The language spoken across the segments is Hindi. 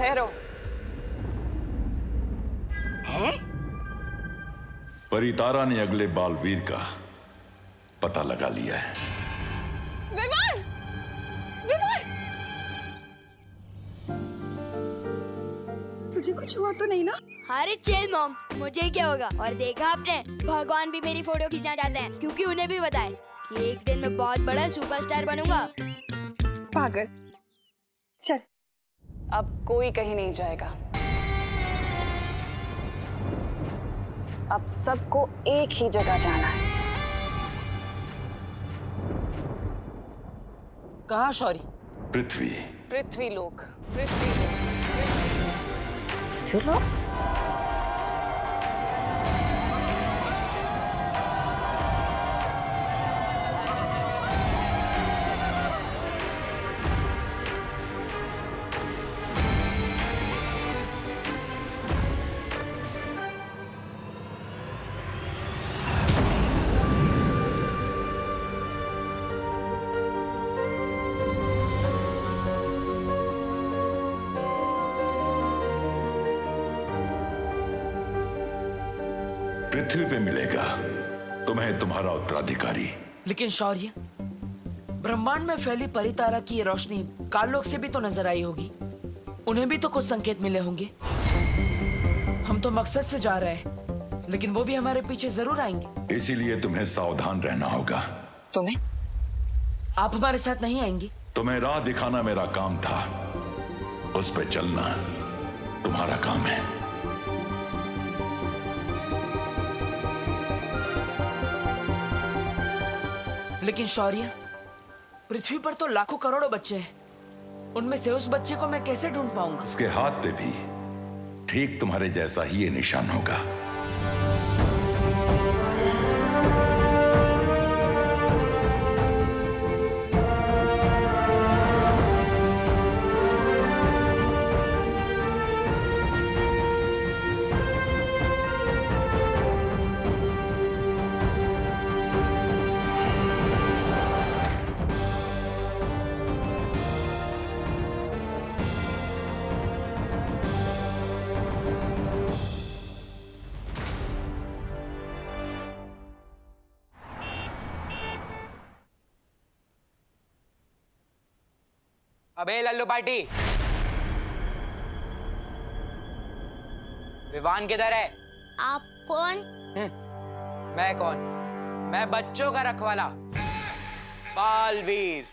ठहरो। हैं? परितारा ने अगले बालवीर का पता लगा लिया है। विवान! विवान! तुझे कुछ हुआ तो नहीं ना? अरे चिल मॉम, मुझे क्या होगा। और देखा आपने, भगवान भी मेरी फोटो खींचना चाहते हैं क्योंकि उन्हें भी बताए कि एक दिन मैं बहुत बड़ा सुपरस्टार बनूंगा। पागल। चल, अब कोई कहीं नहीं जाएगा। अब सबको एक ही जगह जाना है। कहाँ शौरी? पृथ्वी। पृथ्वीलोक। पृथ्वीलोक। चलो। पृथ्वी पे मिलेगा तुम्हें तुम्हारा उत्तराधिकारी। लेकिन शौर्य, ब्रह्मांड में फैली परितारा की ये रोशनी काललोक से भी तो नजर आई होगी। उन्हें भी तो कुछ संकेत मिले होंगे। हम तो मकसद से जा रहे हैं, लेकिन वो भी हमारे पीछे जरूर आएंगे। इसीलिए तुम्हें सावधान रहना होगा। तुम्हें? आप हमारे साथ नहीं आएंगे? तुम्हें राह दिखाना मेरा काम था, उस पे चलना तुम्हारा काम है। लेकिन शौर्य, पृथ्वी पर तो लाखों करोड़ों बच्चे हैं। उनमें से उस बच्चे को मैं कैसे ढूंढ पाऊंगा? उसके हाथ पे भी ठीक तुम्हारे जैसा ही ये निशान होगा। अबे लल्लू पार्टी, विवान किधर है? आप कौन? मैं कौन? मैं बच्चों का रखवाला, बालवीर।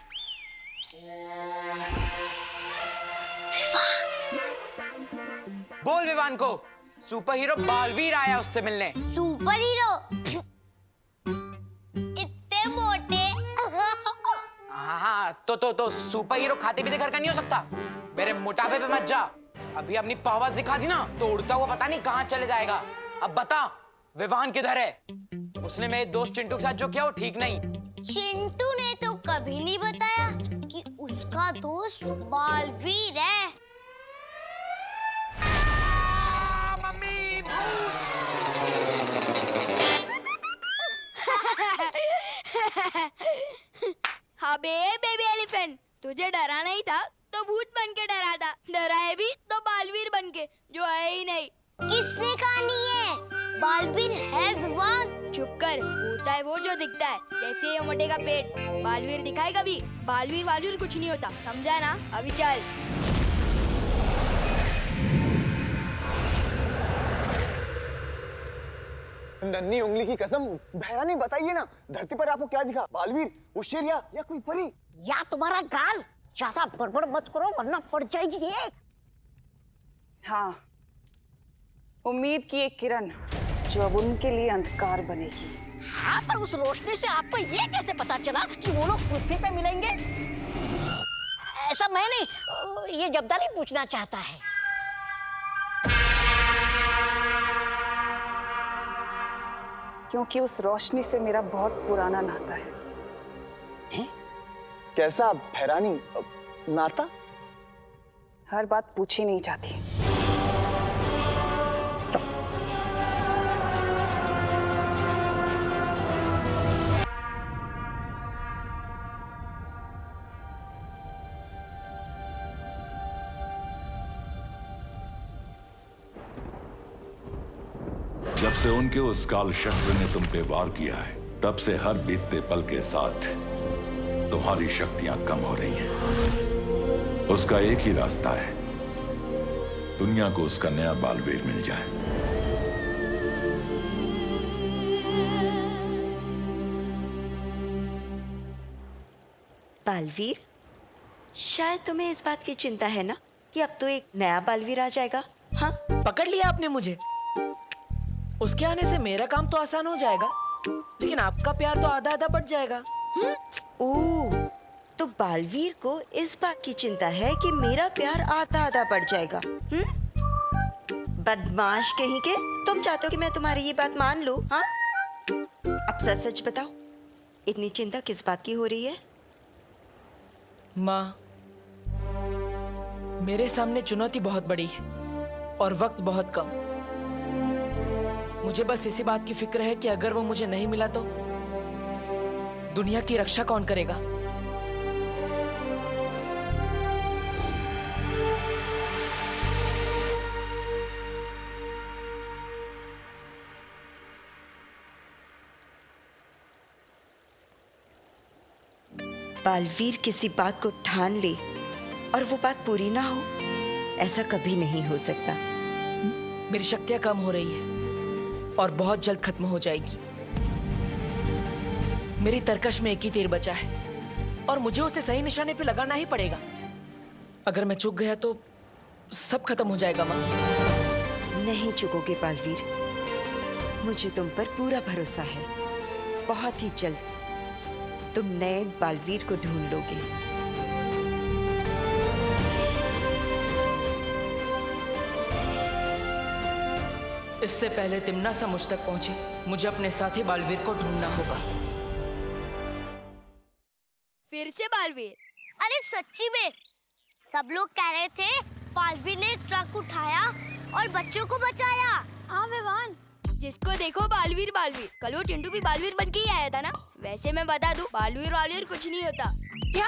बोल विवान को, सुपर हीरो बालवीर आया उससे मिलने। Super hero? इतने मोटे? हाँ, तो सुपर हीरो खाते पीते घर का नहीं हो सकता। मेरे मोटापे पे मत जा। अभी अपनी पावर दिखा दी ना तो उड़ता हुआ पता नहीं कहाँ चले जाएगा। अब बता, विवान किधर है? उसने मेरे दोस्त चिंटू के साथ जो किया वो ठीक नहीं। चिंटू ने तो कभी नहीं बताया कि उसका दोस्त बालवीर है। मम्मी, हाँ बे बेबी एलिफेंट, तुझे डरा नहीं था तो भूत बन के डरा था। डराए भी तो बालवीर बन के, जो है ही नहीं। किसने कहा नहीं है? बालवीर है विवान। चुप कर, होता है वो जो दिखता है। जैसे ये मोटे का पेट, बालवीर दिखाए कभी? बालवीर कुछ नहीं होता, समझा ना? अभी चल। नन्ही उंगली की कसम, बहरा नहीं बताइए ना, धरती पर आपको क्या दिखा? बालवीर, उस या कोई परी? या तुम्हारा गाल? ज्यादा बड़बड़ मत करो वरना पड़ जाएगी ये। हाँ, उम्मीद की एक किरण जो अब उनके लिए अंधकार बनेगी। हाँ, पर उस रोशनी से आपको ये कैसे पता चला कि वो लोग पृथ्वी पे मिलेंगे? ऐसा मैं नहीं, ये जब्दाली पूछना चाहता है। क्योंकि उस रोशनी से मेरा बहुत पुराना नाता है। कैसा हैरानी नाता? हर बात पूछी नहीं जाती। जब से उनके उस काल शस्त्र ने तुम पे वार किया है, तब से हर बीतते पल के साथ तुम्हारी शक्तियां कम हो रही हैं। उसका एक ही रास्ता है, दुनिया को उसका नया बालवीर मिल जाए। बालवीर? शायद तुम्हें इस बात की चिंता है ना कि अब तो एक नया बालवीर आ जाएगा। हाँ, पकड़ लिया आपने मुझे। उसके आने से मेरा काम तो आसान हो जाएगा, लेकिन आपका प्यार तो आधा आधा बढ़ जाएगा। ओह, तो बालवीर को इस बात की चिंता है कि मेरा प्यार आधा आधा बढ़ जाएगा। बदमाश कहीं के, तुम चाहते हो कि मैं तुम्हारी ये बात मान लूं? हाँ, अब सच सच बताओ, इतनी चिंता किस बात की हो रही है? माँ, मेरे सामने चुनौती बहुत बड़ी है और वक्त बहुत कम। मुझे बस इसी बात की फिक्र है कि अगर वो मुझे नहीं मिला तो दुनिया की रक्षा कौन करेगा? बालवीर किसी बात को ठान ले और वो बात पूरी ना हो, ऐसा कभी नहीं हो सकता। मेरी शक्तियां कम हो रही है और बहुत जल्द खत्म हो जाएगी। मेरी तरकश में एक ही तीर बचा है और मुझे उसे सही निशाने पे लगाना ही पड़ेगा। अगर मैं चूक गया तो सब खत्म हो जाएगा माँ। नहीं चुकोगे बालवीर, मुझे तुम पर पूरा भरोसा है। बहुत ही जल्द तुम नए बालवीर को ढूंढ लोगे। इससे पहले तिम्ना सा मुझ तक पहुंचे, मुझे अपने साथी बालवीर को ढूंढना होगा। फिर से बालवीर? अरे सच्ची में सब लोग कह रहे थे बालवीर ने एक ट्रक उठाया और बच्चों को बचाया। हाँ विवान, जिसको देखो बालवीर बालवीर। कल वो चिंटू भी बालवीर बन के ही आया था ना। वैसे मैं बता दूं, बालवीर वालवीर कुछ नहीं होता। क्या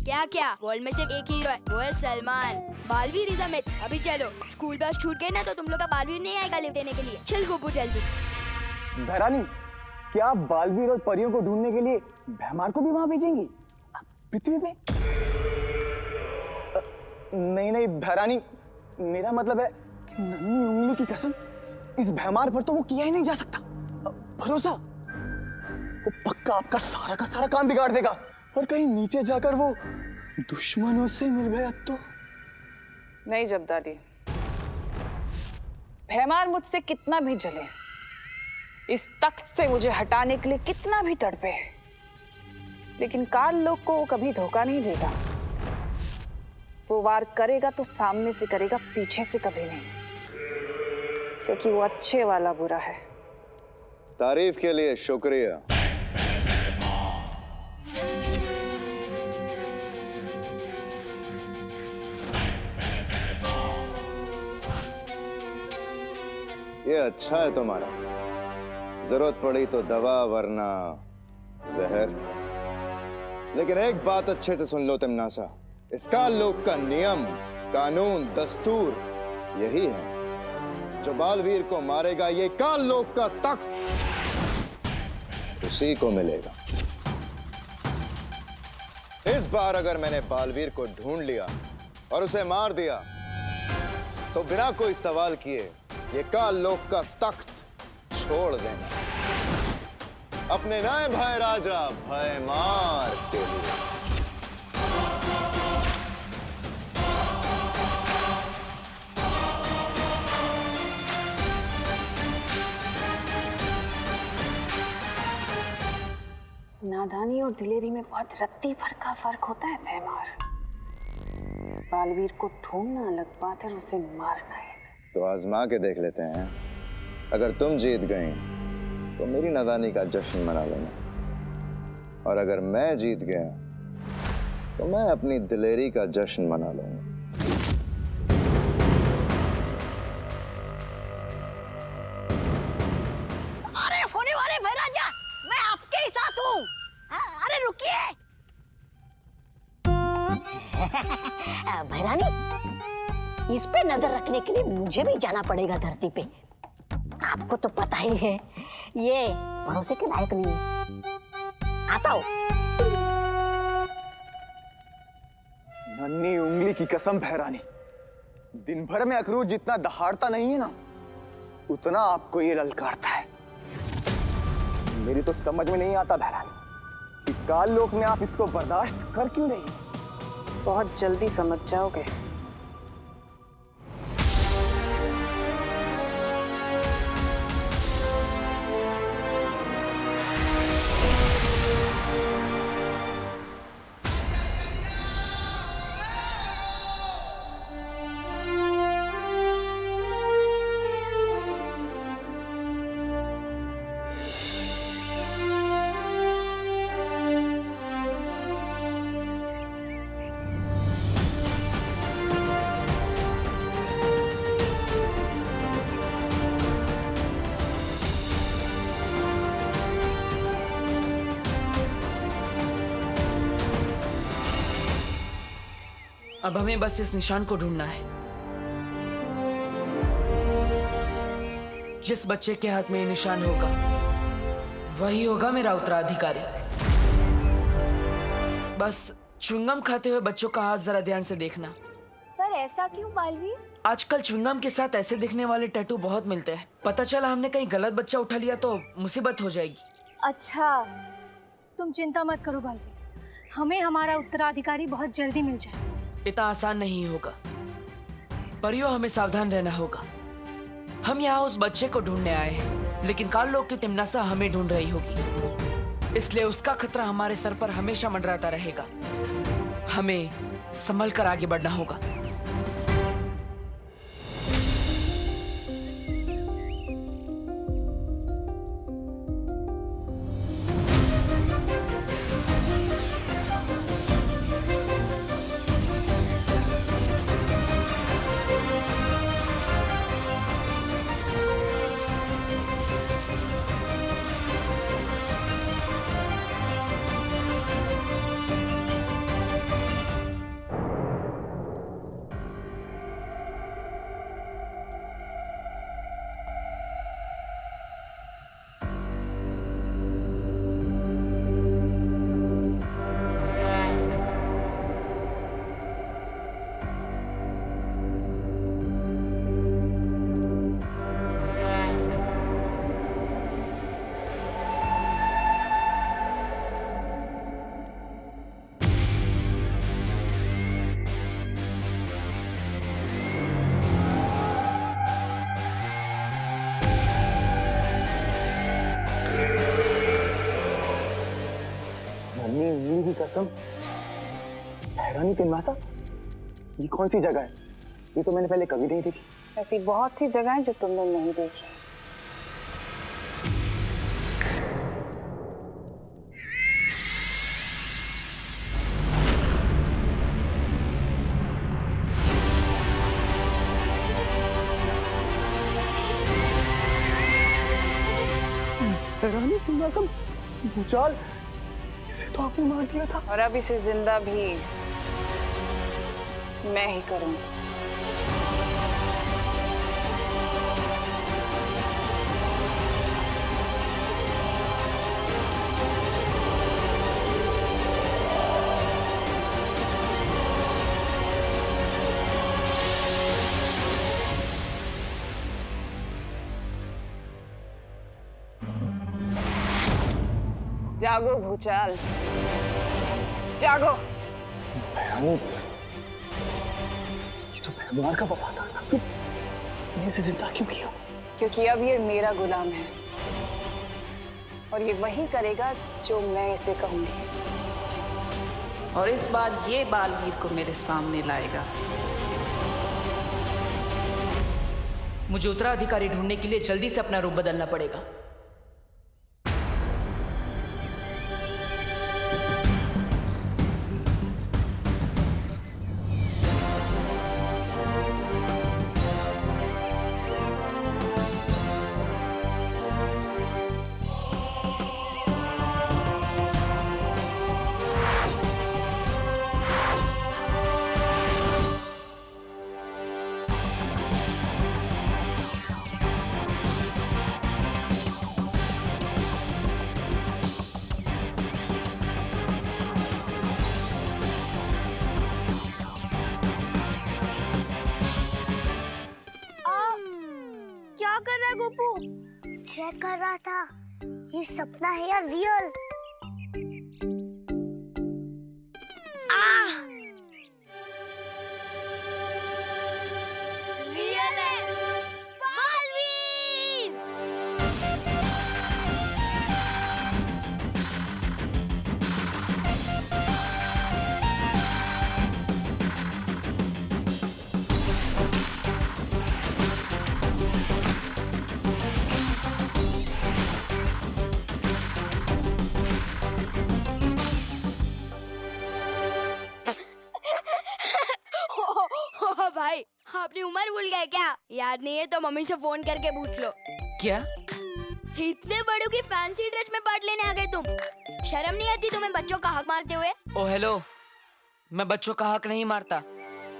क्या क्या वर्ल्ड में सिर्फ एक हीरो है, वो है Salman. Baalveer is a myth. अभी चलो, स्कूल बस छूट गई ना तो तुम लोग का बालवीर नहीं आएगा लिफ्ट देने के लिए। चल गोपू जल्दी। भैरानी, क्या आप बालवीर और परियों को ढूंढने के लिए भैमार को भी वहां भेजेंगी पृथ्वी पे? नहीं नहीं भैरानी, मेरा मतलब है कि नन्ही उंगली की कसम, इस भैमार पर तो वो किया ही नहीं जा सकता। भरोसा, वो पक्का आपका सारा का सारा काम बिगाड़ देगा और कहीं नीचे जाकर वो दुश्मनों से मिल गया तो। नहीं जब्दाली, भैमार मुझसे कितना भी जले, इस तख्त से मुझे हटाने के लिए कितना भी तड़पे, लेकिन काल लोग को वो कभी धोखा नहीं देगा। वो वार करेगा तो सामने से करेगा, पीछे से कभी नहीं, क्योंकि वो अच्छे वाला बुरा है। तारीफ के लिए शुक्रिया। ये अच्छा है तुम्हारा। जरूरत पड़ी तो दवा, वरना जहर। लेकिन एक बात अच्छे से सुन लो तिम्नासा, इस काल लोक का नियम, कानून, दस्तूर यही है। जो बालवीर को मारेगा, ये काल लोक का तख्त उसी को मिलेगा। इस बार अगर मैंने बालवीर को ढूंढ लिया और उसे मार दिया तो बिना कोई सवाल किए ये काल लोक का तख्त छोड़ देना अपने नए भाई राजा भयमार के लिए। नादानी और दिलेरी में बहुत रत्ती भर का फर्क होता है भैमार। बालवीर को ढूंढना अलग बात है, उसे मारना है। तो आजमा के देख लेते हैं। अगर तुम जीत गई तो मेरी नादानी का जश्न मना लेना, और अगर मैं जीत गया तो मैं अपनी दिलेरी का जश्न मना लूंगा। अरे होने वाले भाई राजा, मैं आपके ही साथ हूँ। अरे रुकिए। भैरानी, इस पे नजर रखने के लिए मुझे भी जाना पड़ेगा धरती पे। आपको तो पता ही है ये भरोसे के लायक नहीं है। आता हूँ। नन्ही उंगली की कसम भैरानी, दिन भर में अखरूट जितना दहाड़ता नहीं है ना, उतना आपको ये ललकारता है। मेरी तो समझ में नहीं आता भैरानी कि काल लोक में आप इसको बर्दाश्त कर क्यों रही। बहुत जल्दी समझ जाओगे। अब हमें बस इस निशान को ढूंढना है। जिस बच्चे के हाथ में ये निशान होगा वही होगा मेरा उत्तराधिकारी। बस च्युइंगम खाते हुए बच्चों का हाथ जरा ध्यान से देखना। पर ऐसा क्यों बालवीर? आजकल च्युइंगम के साथ ऐसे दिखने वाले टैटू बहुत मिलते हैं। पता चला हमने कहीं गलत बच्चा उठा लिया तो मुसीबत हो जाएगी। अच्छा, तुम चिंता मत करो बालवीर, हमें हमारा उत्तराधिकारी बहुत जल्दी मिल जाए। इतना आसान नहीं होगा परियो, हमें सावधान रहना होगा। हम यहाँ उस बच्चे को ढूंढने आए हैं, लेकिन काल लोक की तिमनासा हमें ढूंढ रही होगी, इसलिए उसका खतरा हमारे सर पर हमेशा मंडराता रहेगा। हमें संभल कर आगे बढ़ना होगा। नन्ही उंगली की कसम भैरानी तिमनासा, ये कौन सी जगह है? ये तो मैंने पहले कभी नहीं देखी। ऐसी बहुत सी जगह हैं जो तुमने नहीं देखी। भैरानी तिमनासा, भूचाल, इसे तो आपने मार दिया था। और अब इसे जिंदा भी मैं ही करूंगी। जागो भूचाल, जागो। भैरानी, ये तो भैरवान का वफादार था, तुमने इसे जिंदा क्यों किया? क्योंकि अब ये मेरा गुलाम है और ये वही करेगा जो मैं इसे कहूंगी। और इस बार ये बालवीर को मेरे सामने लाएगा। मुझे उत्तराधिकारी ढूंढने के लिए जल्दी से अपना रूप बदलना पड़ेगा। कर रहा है गोपू? चेक कर रहा था ये सपना है या रियल। रियल है। बालवीर! ओ भाई, अपनी उम्र भूल गए क्या? याद नहीं है तो मम्मी से फोन करके पूछ लो। क्या? इतने बड़ों की फैंसी ड्रेस में पार्ट लेने आ गए तुम? शर्म नहीं आती तुम्हें बच्चों का हक मारते हुए? ओ हेलो, मैं बच्चों का हक नहीं मारता,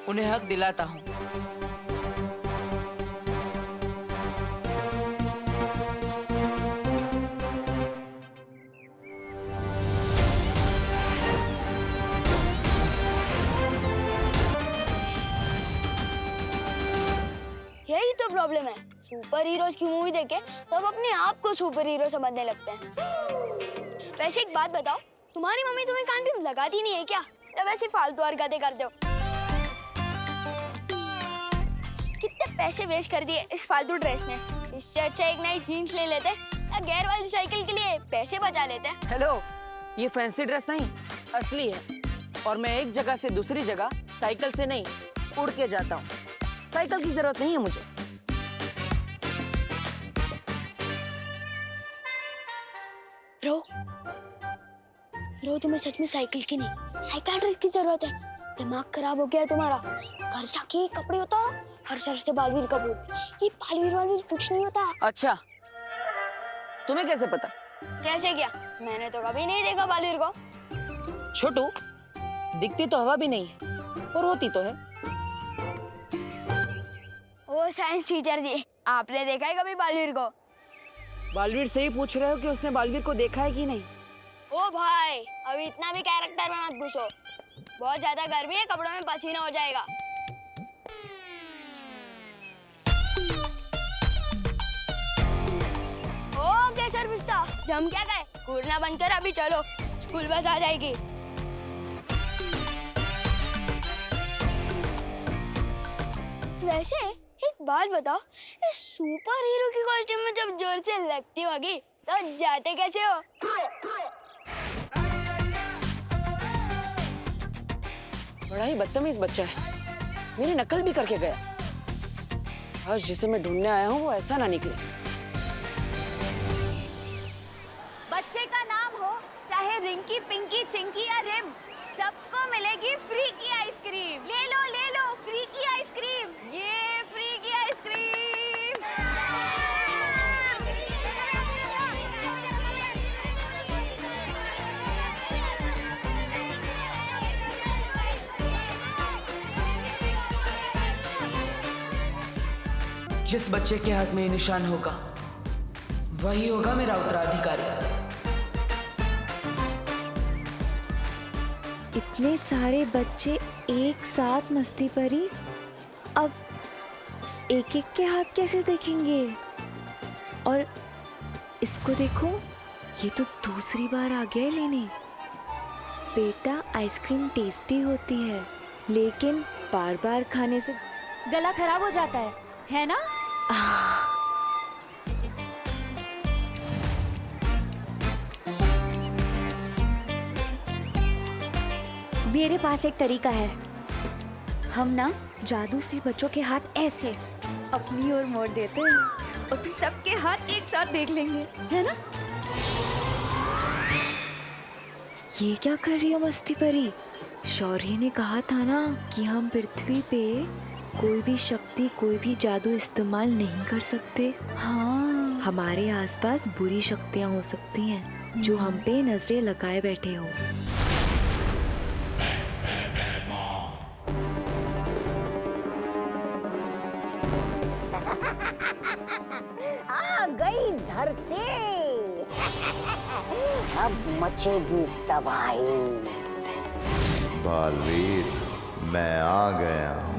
उन्हें हक दिलाता हूँ। यही तो प्रॉब्लम है, सुपर हीरोज की मूवी देखे तो अब अपने आप को सुपर हीरो समझने लगते हैं। वैसे एक बात बताओ, तुम्हारी मम्मी तुम्हें कान भी लगाती नहीं है क्या, या वैसे फालतू हरकतें करते हो? कितने पैसे वेस्ट कर दिए इस फालतू ड्रेस में, इससे अच्छा एक नई जीन्स ले लेते या गेयर वाली साइकिल के लिए पैसे बचा लेते। हेलो, ये फैंसी ड्रेस नहीं, असली है। और मैं एक जगह से दूसरी जगह साइकिल से नहीं, उड़ के जाता हूँ। साइकिल की जरूरत नहीं है मुझे। रो तुम्हें सच में साइकिल की नहीं, साइकियाट्रिस्ट की जरूरत है। दिमाग खराब हो गया है तुम्हारा। घर जाके कपड़े उतारो, हर शहर से बालवीर का बोल। ये बालवीर कुछ नहीं होता। अच्छा, तुम्हें कैसे पता? कैसे क्या? मैंने तो कभी नहीं देखा बालवीर को। छोटू, दिखती तो हवा भी नहीं है और होती तो है। ओ साइंस टीचर जी, आपने देखा है कभी बालवीर को? बालवीर से ही पूछ रहे हो कि उसने बालवीर को देखा है कि नहीं? ओ भाई, अभी इतना भी कैरेक्टर में मत घुसो। बहुत ज्यादा गर्मी है, कपड़ों में पसीना हो जाएगा। ओके सर पिस्ता, जम क्या गए? घूरना बंद कर, अभी चलो, स्कूल बस आ जाएगी। वैसे एक बात बताओ, इस सुपर हीरो की कॉस्ट्यूम में जब जोर से लगती होगी तो जाते कैसे हो? बड़ा ही बदतमीज बच्चा है, मेरी नकल भी करके गया। आज जिसे मैं ढूंढने आया हूँ वो ऐसा ना निकले। बच्चे का नाम हो चाहे रिंकी, पिंकी, चिंकी या रिम, सबको मिलेगी फ्री की आइसक्रीम। ले लो फ्री की आइसक्रीम, ये फ्री की आइसक्रीम। जिस बच्चे के हाथ में ये निशान होगा वही होगा मेरा उत्तराधिकारी। इतने सारे बच्चे एक साथ मस्ती परी, अब एक एक के हाथ कैसे देखेंगे? और इसको देखो, ये तो दूसरी बार आ गया है लेने। बेटा, आइसक्रीम टेस्टी होती है लेकिन बार बार खाने से गला खराब हो जाता है ना? मेरे पास एक तरीका है। हम ना जादू से बच्चों के हाथ ऐसे अपनी ओर मोड़ देते हैं और फिर सबके हाथ एक साथ देख लेंगे, है ना? ये क्या कर रही हो मस्ती परी? शौर्य ने कहा था ना कि हम पृथ्वी पे कोई भी शक्ति, कोई भी जादू इस्तेमाल नहीं कर सकते। हाँ, हमारे आसपास बुरी शक्तियाँ हो सकती हैं जो हम पे नजरें लगाए बैठे हो। आ गई धरती, अब मचेगी तबाही। बालवीर, मैं आ गया हूँ।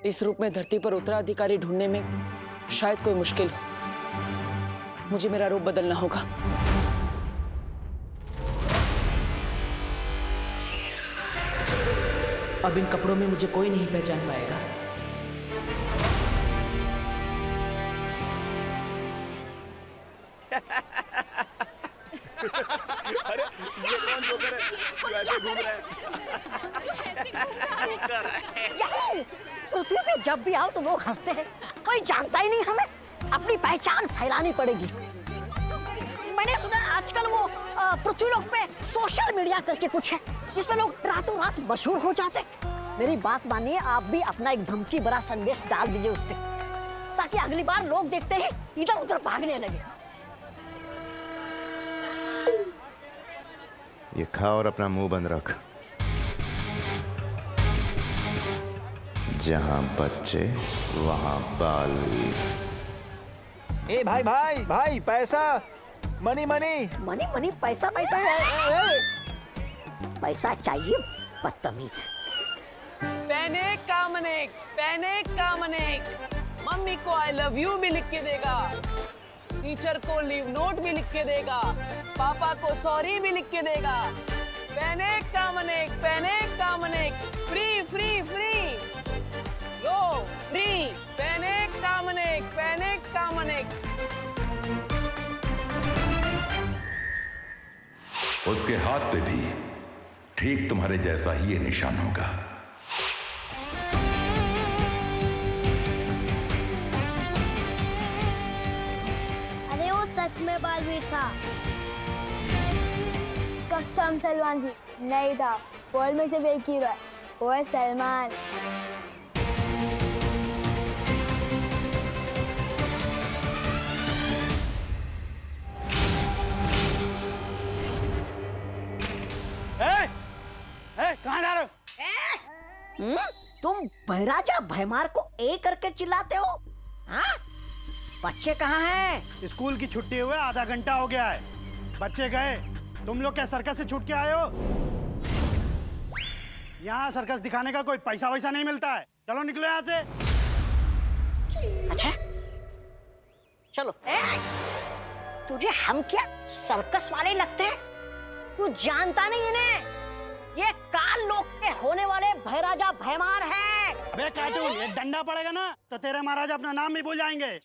इस रूप में धरती पर उत्तराधिकारी ढूंढने में शायद कोई मुश्किल हो। मुझे मेरा रूप बदलना होगा। अब इन कपड़ों में मुझे कोई नहीं पहचान पाएगा। अरे ये कौन जोकर है जो ऐसे घूम रहा है? पृथ्वी पे जब भी आओ तो लोग हंसते हैं, कोई जानता ही नहीं हमें। अपनी पहचान फैलानी पड़ेगी। मैंने सुना आजकल वो पृथ्वी लोक पे सोशल मीडिया करके कुछ है, जिसमें लोग रातों रात मशहूर हो जाते। मेरी बात मानिए, आप भी अपना एक धमकी भरा संदेश डाल दीजिए उस पे, ताकि अगली बार लोग देखते ही इधर उधर भागने लगे। ये खा और अपना मुंह बंद रख। जहां बच्चे वहां बालवीर। ए भाई भाई भाई, पैसा, मनी मनी मनी मनी, पैसा पैसा है। पैसा चाहिए बदतमीज। पैनिक मम्मी को आई लव यू भी लिख के देगा, टीचर को लीव नोट भी लिख के देगा, पापा को सॉरी भी लिख के देगा। पैनिक फ्री फ्री फ्री लो फ्री। पैनिक उसके हाथ पे भी ठीक तुम्हारे जैसा ही ये निशान होगा। अरे वो सच में बालवीर था। कसम सलमान जी, नहीं था। वर्ल्ड में सिर्फ एक हीरो है, वो है सलमान। कहाँ जा रहे हो? तुम बहराजा भैमार को ए करके चिल्लाते हो? हाँ? बच्चे कहाँ हैं? स्कूल की छुट्टी हुए आधा घंटा हो गया है, बच्चे गए। तुम लोग क्या सर्कस से छूट के आए हो? यहाँ सर्कस दिखाने का कोई पैसा वैसा नहीं मिलता है। चलो निकलो यहाँ से। अच्छा चलो। तुझे हम क्या सर्कस वाले लगते हैं? तू जानता नहीं इन्हें। ये काल लोक के होने वाले भैराजा भैमार है। बे कार्टून, एक डंडा पड़ेगा ना तो तेरे महाराजा अपना नाम भी भूल जाएंगे।